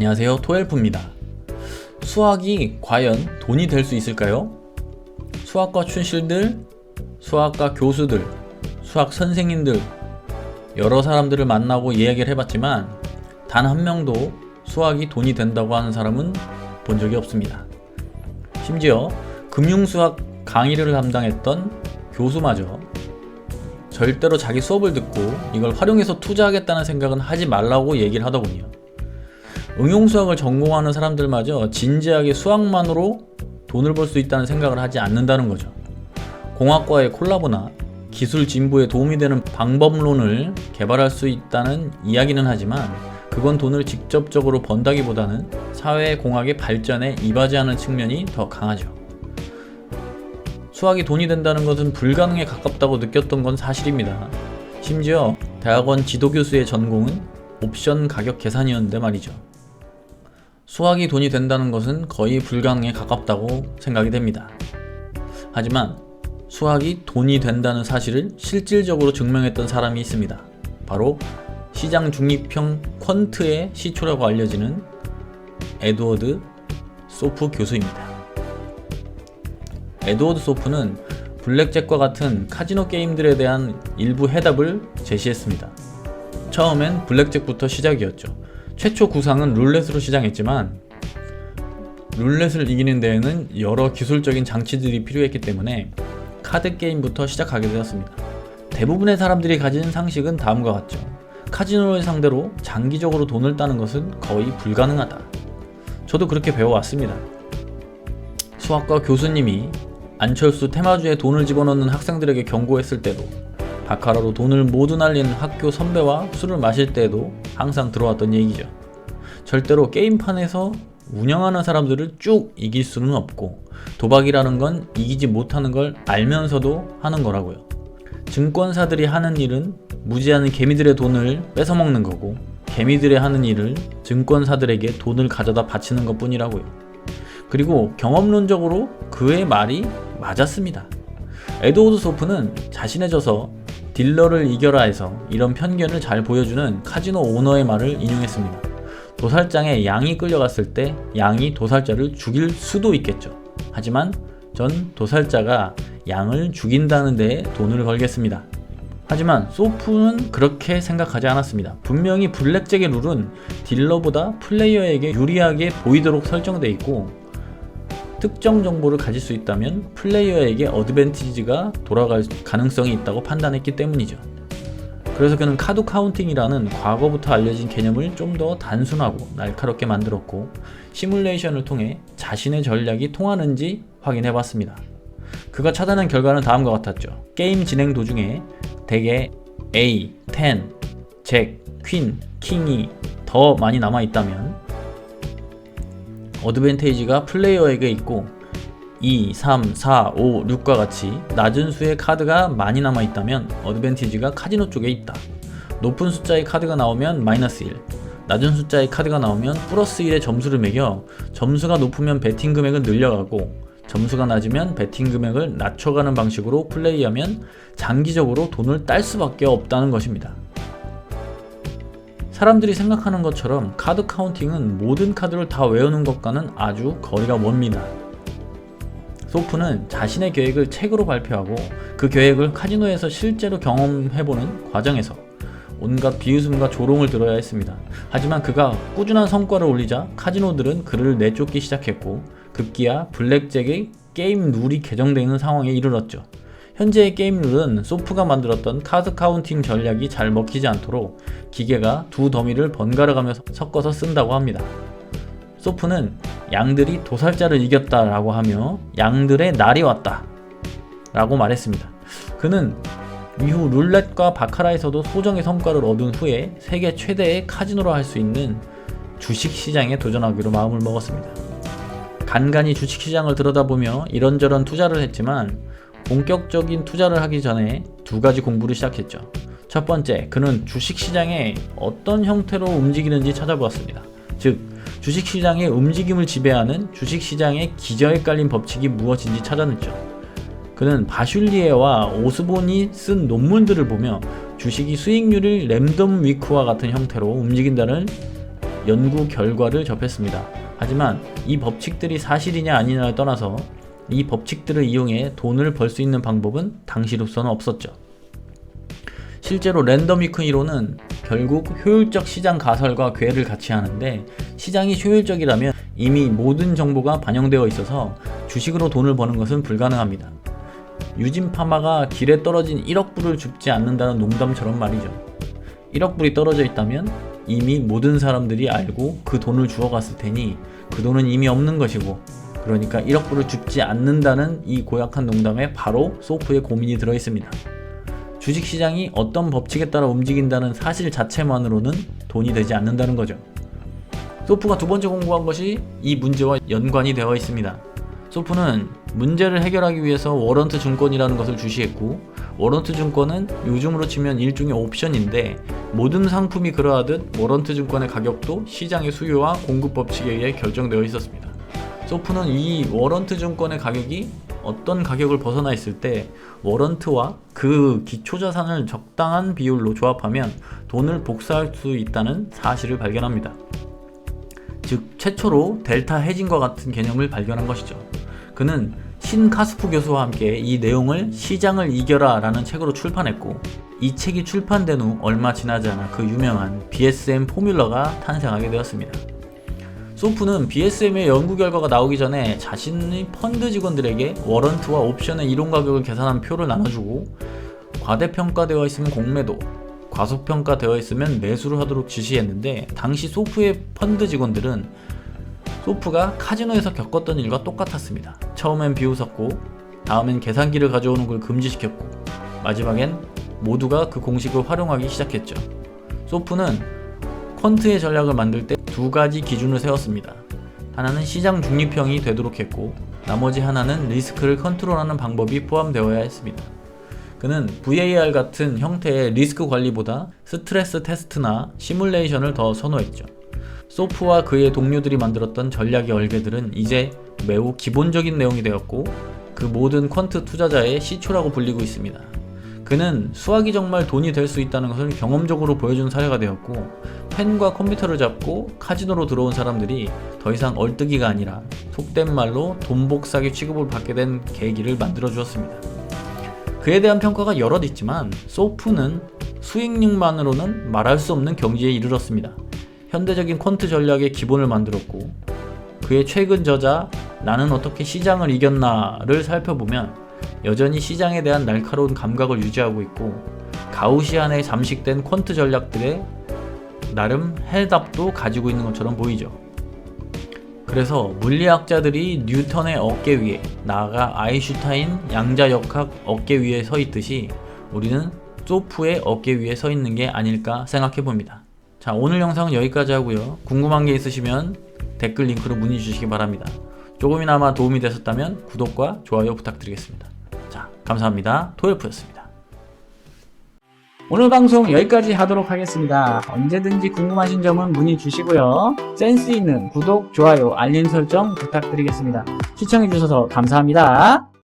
안녕하세요, 토헬프입니다. 수학이 과연 돈이 될 수 있을까요? 수학과 출신들, 수학과 교수들, 수학 선생님들 여러 사람들을 만나고 이야기를 해봤지만 단 한 명도 수학이 돈이 된다고 하는 사람은 본 적이 없습니다. 심지어 금융수학 강의를 담당했던 교수마저 절대로 자기 수업을 듣고 이걸 활용해서 투자하겠다는 생각은 하지 말라고 얘기를 하더군요. 응용수학을 전공하는 사람들마저 진지하게 수학만으로 돈을 벌 수 있다는 생각을 하지 않는다는 거죠. 공학과의 콜라보나 기술 진보에 도움이 되는 방법론을 개발할 수 있다는 이야기는 하지만 그건 돈을 직접적으로 번다기보다는 사회공학의 발전에 이바지하는 측면이 더 강하죠. 수학이 돈이 된다는 것은 불가능에 가깝다고 느꼈던 건 사실입니다. 심지어 대학원 지도교수의 전공은 옵션 가격 계산이었는데 말이죠. 수학이 돈이 된다는 것은 거의 불가능에 가깝다고 생각이 됩니다. 하지만 수학이 돈이 된다는 사실을 실질적으로 증명했던 사람이 있습니다. 바로 시장 중립형 퀀트의 시초라고 알려지는 에드워드 소프 교수입니다. 에드워드 소프는 블랙잭과 같은 카지노 게임들에 대한 일부 해답을 제시했습니다. 처음엔 블랙잭부터 시작이었죠. 최초 구상은 룰렛으로 시작했지만 룰렛을 이기는 데에는 여러 기술적인 장치들이 필요했기 때문에 카드 게임부터 시작하게 되었습니다. 대부분의 사람들이 가진 상식은 다음과 같죠. 카지노를 상대로 장기적으로 돈을 따는 것은 거의 불가능하다. 저도 그렇게 배워왔습니다. 수학과 교수님이 안철수 테마주에 돈을 집어넣는 학생들에게 경고했을 때도, 바카라로 돈을 모두 날린 학교 선배와 술을 마실 때에도 항상 들어왔던 얘기죠. 절대로 게임판에서 운영하는 사람들을 쭉 이길 수는 없고 도박이라는 건 이기지 못하는 걸 알면서도 하는 거라고요. 증권사들이 하는 일은 무지하는 개미들의 돈을 뺏어먹는 거고 개미들의 하는 일을 증권사들에게 돈을 가져다 바치는 것 뿐이라고요. 그리고 경험론적으로 그의 말이 맞았습니다. 에드워드 소프는 자신의 저서 딜러를 이겨라 해서 이런 편견을 잘 보여주는 카지노 오너의 말을 인용했습니다. 도살장에 양이 끌려갔을 때 양이 도살자를 죽일 수도 있겠죠. 하지만 전 도살자가 양을 죽인다는 데에 돈을 걸겠습니다. 하지만 소프는 그렇게 생각하지 않았습니다. 분명히 블랙잭의 룰은 딜러보다 플레이어에게 유리하게 보이도록 설정되어 있고 특정 정보를 가질 수 있다면 플레이어에게 어드밴티지가 돌아갈 가능성이 있다고 판단했기 때문이죠. 그래서 그는 카드 카운팅이라는 과거부터 알려진 개념을 좀 더 단순하고 날카롭게 만들었고 시뮬레이션을 통해 자신의 전략이 통하는지 확인해봤습니다. 그가 찾아낸 결과는 다음과 같았죠. 게임 진행 도중에 대개 A, 10, 잭, 퀸, 킹이 더 많이 남아있다면 어드밴테이지가 플레이어에게 있고 2, 3, 4, 5, 6과 같이 낮은 수의 카드가 많이 남아있다면 어드밴티지가 카지노 쪽에 있다. 높은 숫자의 카드가 나오면 마이너스 1, 낮은 숫자의 카드가 나오면 플러스 1의 점수를 매겨 점수가 높으면 베팅 금액은 늘려가고 점수가 낮으면 베팅 금액을 낮춰가는 방식으로 플레이하면 장기적으로 돈을 딸 수밖에 없다는 것입니다. 사람들이 생각하는 것처럼 카드 카운팅은 모든 카드를 다 외우는 것과는 아주 거리가 멉니다. 소프는 자신의 계획을 책으로 발표하고 그 계획을 카지노에서 실제로 경험해보는 과정에서 온갖 비웃음과 조롱을 들어야 했습니다. 하지만 그가 꾸준한 성과를 올리자 카지노들은 그를 내쫓기 시작했고 급기야 블랙잭의 게임 룰이 개정되어 있는 상황에 이르렀죠. 현재의 게임 룰은 소프가 만들었던 카드 카운팅 전략이 잘 먹히지 않도록 기계가 두 더미를 번갈아가며 섞어서 쓴다고 합니다. 소프는 양들이 도살자를 이겼다라고 하며 양들의 날이 왔다 라고 말했습니다. 그는 이후 룰렛과 바카라에서도 소정의 성과를 얻은 후에 세계 최대의 카지노라 할 수 있는 주식시장에 도전하기로 마음을 먹었습니다. 간간히 주식시장을 들여다보며 이런저런 투자를 했지만 본격적인 투자를 하기 전에 두 가지 공부를 시작했죠. 첫 번째, 그는 주식시장에 어떤 형태로 움직이는지 찾아보았습니다. 즉, 주식시장의 움직임을 지배하는 주식시장의 기저에 깔린 법칙이 무엇인지 찾아냈죠. 그는 바슐리에와 오스본이 쓴 논문들을 보며 주식이 수익률이 랜덤 위크와 같은 형태로 움직인다는 연구 결과를 접했습니다. 하지만 이 법칙들이 사실이냐 아니냐를 떠나서 이 법칙들을 이용해 돈을 벌 수 있는 방법은 당시로서는 없었죠. 실제로 랜덤 위크 이론은 결국 효율적 시장 가설과 궤를 같이 하는데, 시장이 효율적이라면 이미 모든 정보가 반영되어 있어서 주식으로 돈을 버는 것은 불가능합니다. 유진 파마가 길에 떨어진 1억 불을 줍지 않는다는 농담처럼 말이죠. 1억 불이 떨어져 있다면 이미 모든 사람들이 알고 그 돈을 주워갔을 테니 그 돈은 이미 없는 것이고, 그러니까 1억 불을 줍지 않는다는 이 고약한 농담에 바로 소프의 고민이 들어있습니다. 주식시장이 어떤 법칙에 따라 움직인다는 사실 자체만으로는 돈이 되지 않는다는 거죠. 소프가 두 번째 공부한 것이 이 문제와 연관이 되어 있습니다. 소프는 문제를 해결하기 위해서 워런트 증권이라는 것을 주시했고, 워런트 증권은 요즘으로 치면 일종의 옵션인데, 모든 상품이 그러하듯 워런트 증권의 가격도 시장의 수요와 공급 법칙에 의해 결정되어 있었습니다. 소프는 이 워런트 증권의 가격이 어떤 가격을 벗어나 있을 때 워런트와 그 기초자산을 적당한 비율로 조합하면 돈을 복사할 수 있다는 사실을 발견합니다. 즉 최초로 델타 헤징과 같은 개념을 발견한 것이죠. 그는 신카스프 교수와 함께 이 내용을 시장을 이겨라 라는 책으로 출판했고, 이 책이 출판된 후 얼마 지나지 않아 그 유명한 BSM 포뮬러가 탄생하게 되었습니다. 소프는 BSM의 연구 결과가 나오기 전에 자신의 펀드 직원들에게 워런트와 옵션의 이론 가격을 계산한 표를 나눠주고, 과대평가되어 있으면 공매도, 과소평가되어 있으면 매수를 하도록 지시했는데, 당시 소프의 펀드 직원들은 소프가 카지노에서 겪었던 일과 똑같았습니다. 처음엔 비웃었고, 다음엔 계산기를 가져오는 걸 금지시켰고, 마지막엔 모두가 그 공식을 활용하기 시작했죠. 소프는 퀀트의 전략을 만들 때 두 가지 기준을 세웠습니다. 하나는 시장 중립형이 되도록 했고, 나머지 하나는 리스크를 컨트롤하는 방법이 포함되어야 했습니다. 그는 VAR 같은 형태의 리스크 관리보다 스트레스 테스트나 시뮬레이션을 더 선호했죠. 소프와 그의 동료들이 만들었던 전략의 얼개들은 이제 매우 기본적인 내용이 되었고, 그 모든 퀀트 투자자의 시초라고 불리고 있습니다. 그는 수학이 정말 돈이 될 수 있다는 것을 경험적으로 보여준 사례가 되었고, 펜과 컴퓨터를 잡고 카지노로 들어온 사람들이 더 이상 얼뜨기가 아니라 속된 말로 돈 복사기 취급을 받게 된 계기를 만들어 주었습니다. 그에 대한 평가가 여럿 있지만 소프는 수익률만으로는 말할 수 없는 경지에 이르렀습니다. 현대적인 퀀트 전략의 기본을 만들었고, 그의 최근 저자 나는 어떻게 시장을 이겼나를 살펴보면 여전히 시장에 대한 날카로운 감각을 유지하고 있고, 가우시안에 잠식된 퀀트 전략들의 나름 해답도 가지고 있는 것처럼 보이죠. 그래서 물리학자들이 뉴턴의 어깨 위에, 나아가 아인슈타인 양자역학 어깨 위에 서 있듯이 우리는 소프의 어깨 위에 서 있는 게 아닐까 생각해 봅니다. 자, 오늘 영상은 여기까지 하고요. 궁금한 게 있으시면 댓글 링크로 문의 주시기 바랍니다. 조금이나마 도움이 되셨다면 구독과 좋아요 부탁드리겠습니다. 자, 감사합니다. 토요프였습니다. 오늘 방송 여기까지 하도록 하겠습니다. 언제든지 궁금하신 점은 문의 주시고요. 센스 있는 구독, 좋아요, 알림 설정 부탁드리겠습니다. 시청해주셔서 감사합니다.